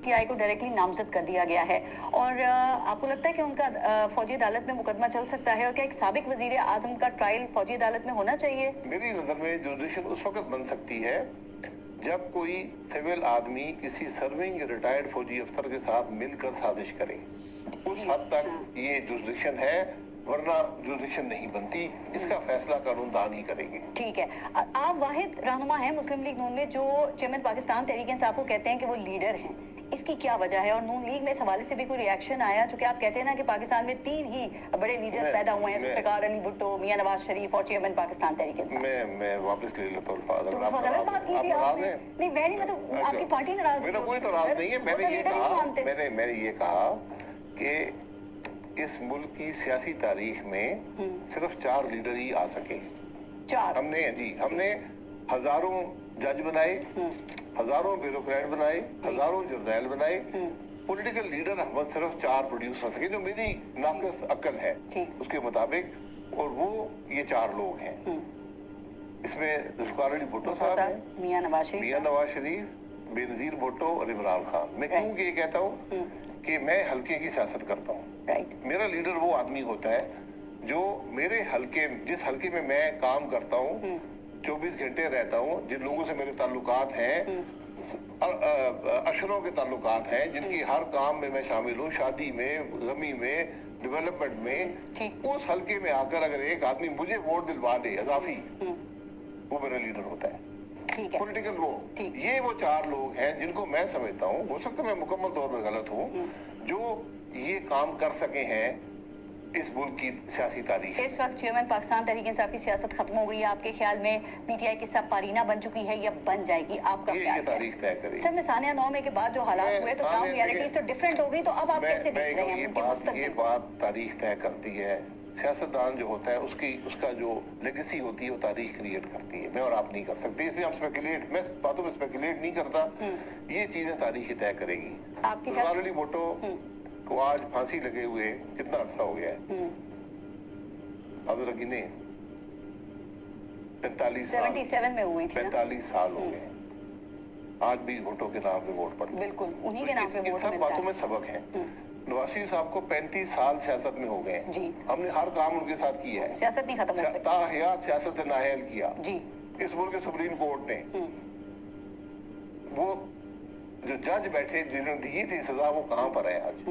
PTI को directly नामजद कर दिया गया है, और आपको लगता है कि उनका फौजी अदालत में मुकदमा चल सकता है, और क्या एक साबिक वजीर आजम का ट्रायल फौजी अदालत में होना चाहिए? मेरी नजर में जुरिडिक्शन उस वक्त बन सकती है जब कोई सिविल आदमी किसी सर्विंग रिटायर्ड फौजी अफसर के साथ मिलकर साजिश करे। उस हद तक ये जुरिडिक्शन है, वरना जुरिडिक्शन नहीं बनती। इसका फैसला कानून दान ही करेंगे। ठीक है, आप वाहिद रहनुमा हैं मुस्लिम लीग नून में जो चेयरमैन पाकिस्तान तहरीक इंसाफ को कहते हैं कि वो लीडर हैं, इसकी क्या वजह है? और नून लीग में इस हवाले से भी कोई रिएक्शन आया, चूंकि आप कहते हैं ना कि पाकिस्तान में 3 ही बड़े लीडर पैदा हुए हैं, जुल्फ़िकार अली भुट्टो, मियां नवाज शरीफ और चेयरमैन पाकिस्तान तहरीक इंसाफ। मैं वापस ले लेता हूं अल्फाज। गलत बात की थी आपने। नहीं, मैं नहीं, मतलब आपकी पार्टी नाराज मेरा कोई नाराज नहीं है। मैंने ये कहा कि इस मुल्क की सियासी तारीख में सिर्फ 4 लीडर ही आ सके। 4? हमने हजारों जज बनाए, हजारों ब्यूरोक्रेट बनाए, हजारों जर्नैल बनाए। पॉलिटिकल लीडर हम सिर्फ 4 प्रोड्यूस कर सके, जो मेरी नाक़िस अक्ल है उसके मुताबिक, और वो ये 4 लोग हैं। इसमें जुल्फ़िकार अली भुट्टो साहब हैं, मियां नवाज शरीफ, बेनज़ीर भुट्टो और इमरान खान। मैं क्यों ये कहता हूँ कि मैं हल्के की सियासत करता हूँ। मेरा लीडर वो आदमी होता है जो मेरे हल्के, जिस हल्के में मैं काम करता हूँ, 24 घंटे रहता हूँ, जिन लोगों से मेरे ताल्लुकात हैं, अशरों के ताल्लुकात हैं, जिनकी हर काम में मैं शामिल हूँ, शादी में, गमी में, डेवलपमेंट में, उस हल्के में आकर अगर एक आदमी मुझे वोट दिलवा दे अजाफी, वो मेरा लीडर होता है। पॉलिटिकल वो, ये वो 4 लोग हैं जिनको मैं समझता हूँ, हो सकता है मैं मुकम्मल तौर पर गलत हूँ, जो ये काम कर सके हैं इस मुल्क की सियासी तारीख। इस वक्त चेयरमैन पाकिस्तान तहरीक इंसाफ की सियासत खत्म हो गई है, आपके ख्याल में PTI की सब पारीना बन चुकी है या बन जाएगी? आपका ये तारीख तय करेगी। सर, सानिया 9 के बाद जो हालात हुए तो ग्राउंड रियलिटी तो डिफरेंट हो गई, तो अब आप कैसे देख रहे हैं? ये बात तारीख तय करती है। सियासतदान जो होता है उसका जो लेगेसी होती है वो तारीख क्रिएट करती है। मैं और आप नहीं कर सकते, इसलिए हम मैं बातों में स्पेकुलेट नहीं करता। ये चीजें तारीख ही तय करेगी। जुल्फ़िकार अली भुट्टो को आज फांसी लगे हुए कितना अर्सा हो गया है? अब रगीने 45 साल 77 में हुई थी, 45 साल हो गए। आज भी भुट्टो के नाम पे वोट पड़ता है। बिल्कुल उन्हीं के नाम पे वोट। सब बातों में सबक है। नवाज शरीफ साहब को 35 साल सियासत में हो गए जी। हमने हर काम उनके साथ किया है। सियासत नहीं खत्म हो सकती। ताहयात सियासत से नाअहल किया जी। इस मुल्क के सुप्रीम कोर्ट ने वो जो जज बैठे जिन्होंने दी थी सजा, वो कहाँ पर है आज?